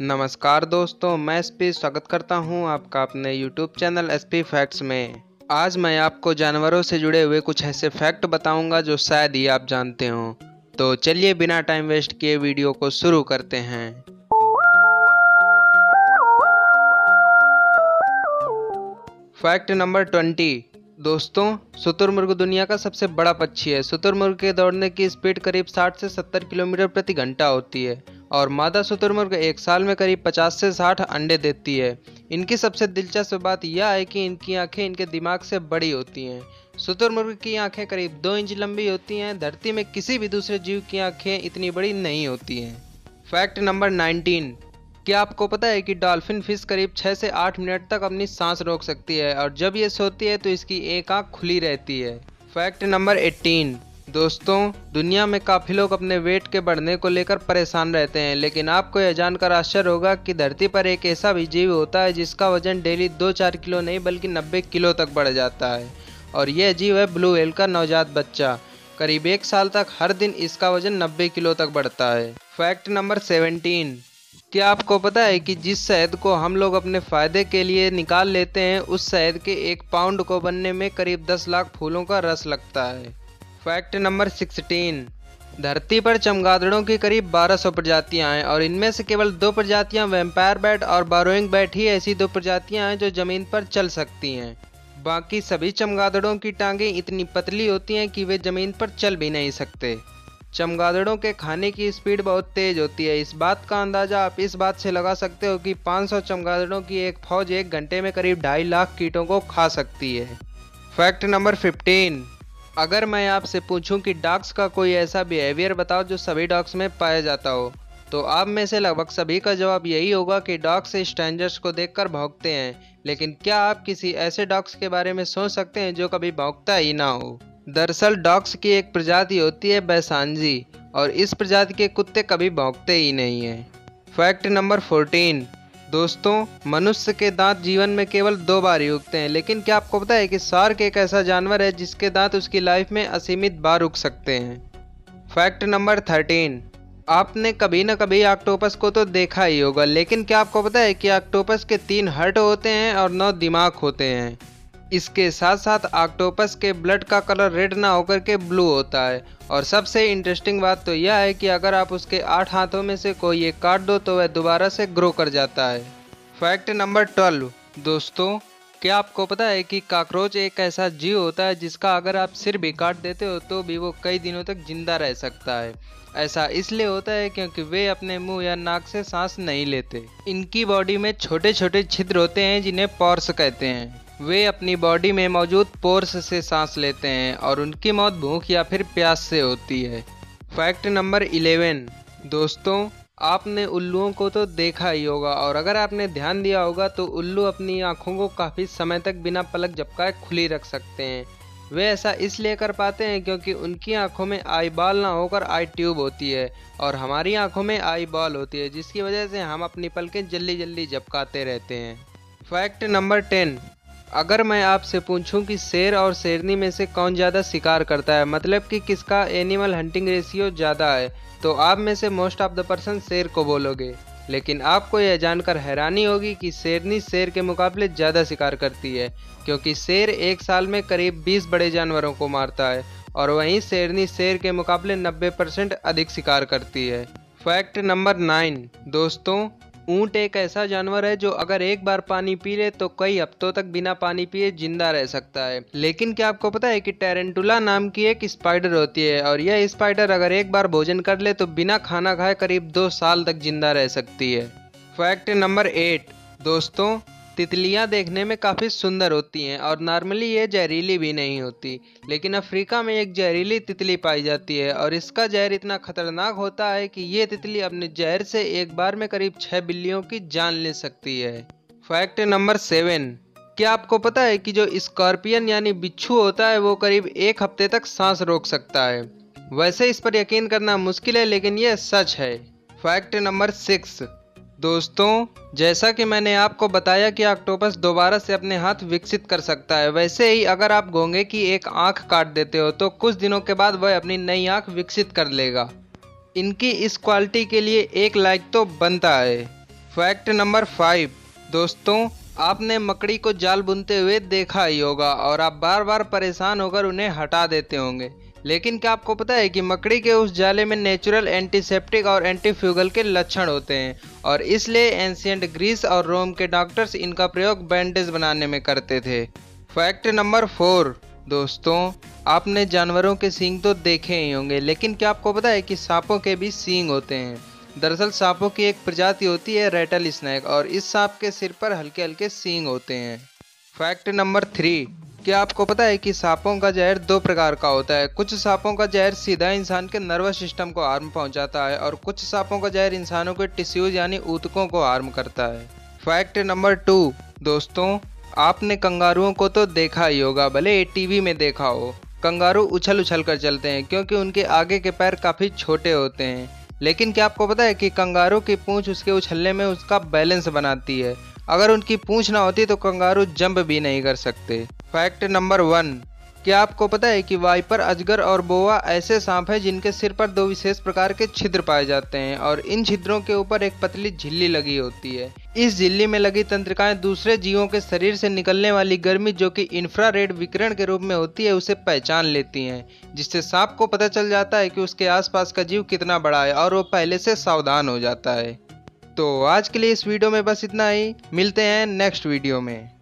नमस्कार दोस्तों, मैं एसपी स्वागत करता हूं आपका अपने यूट्यूब चैनल एसपी फैक्ट्स में। आज मैं आपको जानवरों से जुड़े हुए कुछ ऐसे फैक्ट बताऊंगा जो शायद ही आप जानते हो। तो चलिए बिना टाइम वेस्ट किए वीडियो को शुरू करते हैं। Fact number 20। दोस्तों, शुतुरमुर्ग दुनिया का सबसे बड़ा पक्षी है। शुतुरमुर्ग के दौड़ने की स्पीड करीब 60 से 70 किलोमीटर प्रति घंटा होती है और मादा शुतुरमुर्ग एक साल में करीब 50 से 60 अंडे देती है। इनकी सबसे दिलचस्प बात यह है कि इनकी आंखें इनके दिमाग से बड़ी होती हैं। शुतुरमुर्ग की आंखें करीब 2 इंच लंबी होती हैं। धरती में किसी भी दूसरे जीव की आंखें इतनी बड़ी नहीं होती हैं। Fact number 19। क्या आपको पता है कि डॉल्फिन फिश करीब 6 से 8 मिनट तक अपनी सांस रोक सकती है और जब ये सोती है तो इसकी एक आंख खुली रहती है। Fact number 18। दोस्तों, दुनिया में काफ़ी लोग अपने वेट के बढ़ने को लेकर परेशान रहते हैं, लेकिन आपको यह जानकर आश्चर्य होगा कि धरती पर एक ऐसा भी जीव होता है जिसका वजन डेली 2-4 किलो नहीं बल्कि 90 किलो तक बढ़ जाता है और यह जीव है ब्लू व्हेल का नवजात बच्चा। करीब 1 साल तक हर दिन इसका वजन 90 किलो तक बढ़ता है। Fact number 17। क्या आपको पता है कि जिस शहद को हम लोग अपने फ़ायदे के लिए निकाल लेते हैं, उस शहद के 1 पाउंड को बनने में करीब 10 लाख फूलों का रस लगता है। Fact number 16। धरती पर चमगादड़ों की करीब 1200 प्रजातियां हैं और इनमें से केवल 2 प्रजातियां वैम्पायर बैट और बारोइंग बैट ही ऐसी 2 प्रजातियां हैं जो ज़मीन पर चल सकती हैं। बाकी सभी चमगादड़ों की टांगें इतनी पतली होती हैं कि वे ज़मीन पर चल भी नहीं सकते। चमगादड़ों के खाने की स्पीड बहुत तेज होती है। इस बात का अंदाज़ा आप इस बात से लगा सकते हो कि 500 चमगादड़ों की एक फौज 1 घंटे में करीब 2.5 लाख कीटों को खा सकती है। Fact number 15। अगर मैं आपसे पूछूं कि डॉग्स का कोई ऐसा बिहेवियर बताओ जो सभी डॉग्स में पाया जाता हो, तो आप में से लगभग सभी का जवाब यही होगा कि डॉग्स स्ट्रेंजर्स को देखकर भौंकते हैं। लेकिन क्या आप किसी ऐसे डॉग्स के बारे में सोच सकते हैं जो कभी भौंकता ही ना हो? दरअसल डॉग्स की एक प्रजाति होती है बैसांजी और इस प्रजाति के कुत्ते कभी भौंकते ही नहीं हैं। Fact number 14। दोस्तों, मनुष्य के दांत जीवन में केवल 2 बार ही उगते हैं, लेकिन क्या आपको पता है कि शार्क एक ऐसा जानवर है जिसके दांत उसकी लाइफ में असीमित बार उग सकते हैं। Fact number 13। आपने कभी न कभी ऑक्टोपस को तो देखा ही होगा, लेकिन क्या आपको पता है कि ऑक्टोपस के 3 हार्ट होते हैं और 9 दिमाग होते हैं। इसके साथ साथ ऑक्टोपस के ब्लड का कलर रेड ना होकर के ब्लू होता है और सबसे इंटरेस्टिंग बात तो यह है कि अगर आप उसके 8 हाथों में से कोई एक काट दो तो वह दोबारा से ग्रो कर जाता है। Fact number 12। दोस्तों, क्या आपको पता है कि कॉकरोच एक ऐसा जीव होता है जिसका अगर आप सिर भी काट देते हो तो भी वो कई दिनों तक जिंदा रह सकता है। ऐसा इसलिए होता है क्योंकि वे अपने मुंह या नाक से सांस नहीं लेते। इनकी बॉडी में छोटे छोटे छिद्र होते हैं जिन्हें पोर्स कहते हैं। वे अपनी बॉडी में मौजूद पोर्स से सांस लेते हैं और उनकी मौत भूख या फिर प्यास से होती है। Fact number 11। दोस्तों, आपने उल्लुओं को तो देखा ही होगा और अगर आपने ध्यान दिया होगा तो उल्लू अपनी आँखों को काफ़ी समय तक बिना पलक झपकाए खुली रख सकते हैं। वे ऐसा इसलिए कर पाते हैं क्योंकि उनकी आँखों में आई बॉल ना होकर आई ट्यूब होती है और हमारी आँखों में आई बॉल होती है, जिसकी वजह से हम अपनी पलकें जल्दी जल्दी झपकाते रहते हैं। Fact number 10। अगर मैं आपसे पूछूं कि शेर और शेरनी में से कौन ज़्यादा शिकार करता है, मतलब कि किसका एनिमल हंटिंग रेशियो ज़्यादा है, तो आप में से मोस्ट ऑफ द पर्सन शेर को बोलोगे। लेकिन आपको यह जानकर हैरानी होगी कि शेरनी शेर के मुकाबले ज़्यादा शिकार करती है, क्योंकि शेर एक साल में करीब 20 बड़े जानवरों को मारता है और वहीं शेरनी शेर के मुकाबले 90% अधिक शिकार करती है। Fact number 9। दोस्तों, ऊँट एक ऐसा जानवर है जो अगर एक बार पानी पी ले तो कई हफ्तों तक बिना पानी पिए जिंदा रह सकता है। लेकिन क्या आपको पता है कि टेरेंटुला नाम की एक स्पाइडर होती है और यह स्पाइडर अगर एक बार भोजन कर ले तो बिना खाना खाए करीब 2 साल तक जिंदा रह सकती है। Fact number 8। दोस्तों, तितलियां देखने में काफ़ी सुंदर होती हैं और नॉर्मली ये जहरीली भी नहीं होती, लेकिन अफ्रीका में एक जहरीली तितली पाई जाती है और इसका जहर इतना खतरनाक होता है कि ये तितली अपने जहर से एक बार में करीब 6 बिल्लियों की जान ले सकती है। Fact number 7। क्या आपको पता है कि जो स्कॉर्पियन यानी बिच्छू होता है वो करीब 1 हफ्ते तक सांस रोक सकता है? वैसे इस पर यकीन करना मुश्किल है, लेकिन यह सच है। Fact number 6। दोस्तों, जैसा कि मैंने आपको बताया कि ऑक्टोपस दोबारा से अपने हाथ विकसित कर सकता है, वैसे ही अगर आप घोंगे की एक आंख काट देते हो तो कुछ दिनों के बाद वह अपनी नई आंख विकसित कर लेगा। इनकी इस क्वालिटी के लिए एक लाइक तो बनता है। Fact number 5। दोस्तों, आपने मकड़ी को जाल बुनते हुए देखा ही होगा और आप बार बार परेशान होकर उन्हें हटा देते होंगे। लेकिन क्या आपको पता है कि मकड़ी के उस जाले में नेचुरल एंटीसेप्टिक और एंटीफ्यूगल के लक्षण होते हैं और इसलिए एंशियंट ग्रीस और रोम के डॉक्टर्स इनका प्रयोग बैंडेज बनाने में करते थे। Fact number 4। दोस्तों, आपने जानवरों के सींग तो देखे ही होंगे, लेकिन क्या आपको पता है कि सांपों के भी सींग होते हैं। दरअसल सांपों की एक प्रजाति होती है रेटल स्नैक और इस सांप के सिर पर हल्के हल्के सींग होते हैं। Fact number 3। क्या आपको पता है कि सांपों का जहर 2 प्रकार का होता है। कुछ सांपों का जहर सीधा इंसान के नर्वस सिस्टम को हार्म पहुंचाता है और कुछ सांपों का जहर इंसानों के टिश्यूज यानी ऊतकों को हार्म करता है। Fact number 2। दोस्तों, आपने कंगारुओं को तो देखा ही होगा, भले ही टीवी में देखा हो। कंगारू उछल उछल कर चलते हैं क्योंकि उनके आगे के पैर काफ़ी छोटे होते हैं। लेकिन क्या आपको पता है कि कंगारू की पूंछ उसके उछलने में उसका बैलेंस बनाती है। अगर उनकी पूंछ ना होती तो कंगारू जंप भी नहीं कर सकते। Fact number 1। क्या आपको पता है कि वाइपर, अजगर और बोआ ऐसे सांप हैं जिनके सिर पर 2 विशेष प्रकार के छिद्र पाए जाते हैं और इन छिद्रों के ऊपर एक पतली झिल्ली लगी होती है। इस झिल्ली में लगी तंत्रिकाएं दूसरे जीवों के शरीर से निकलने वाली गर्मी जो कि इंफ्रारेड विकिरण के रूप में होती है उसे पहचान लेती हैं, जिससे सांप को पता चल जाता है कि उसके आसपास का जीव कितना बड़ा है और वो पहले से सावधान हो जाता है। तो आज के लिए इस वीडियो में बस इतना ही। मिलते हैं नेक्स्ट वीडियो में।